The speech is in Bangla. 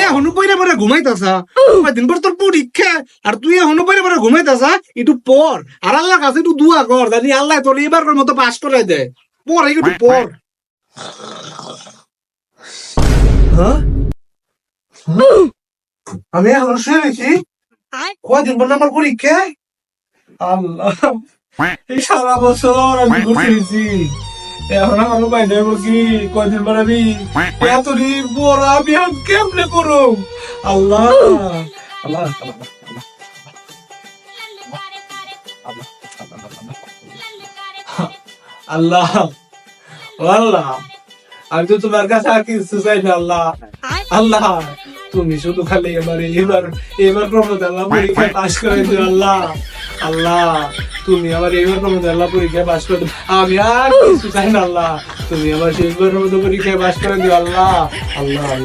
এখনো পরে পরে ঘুমাইতাছা দিন পর তোর পরীক্ষা আর তুই এখনো পরে পরে ঘুমাইতাছা একটু পর আর আল্লাহর কাছে একটু দোয়া কর জানি আল্লাহ তোর এবার মতো পাস করে দেয় পর একটু পর হ্যাঁ আমি এখন শুয়ে রয়েছি কয়দিন পর আমার পরীক্ষা আল্লাহ এই সারা বছর আমি ঘুরতেছি এখন আমার উপায় নেই কি কয়দিন পর আমি এত বড় আমি কেমনে করো আল্লাহ আল্লাহ আল্লাহ আল্লাহ আমি তো তোমার কাছে আর কিছু চাই না আল্লাহ আল্লাহ তুমি শুধু খালি এবার প্রমোদ আল্লাহ পরীক্ষায় পাস করে দিও আল্লাহ আল্লাহ তুমি আমার এবার প্রমোদ আল্লাহ পরীক্ষায় পাস করে দিও আমি আর কিছু চাই না আল্লাহ তুমি আমার শেষবার মতো পরীক্ষায় পাস করে দিও আল্লাহ আল্লাহ আল্লাহ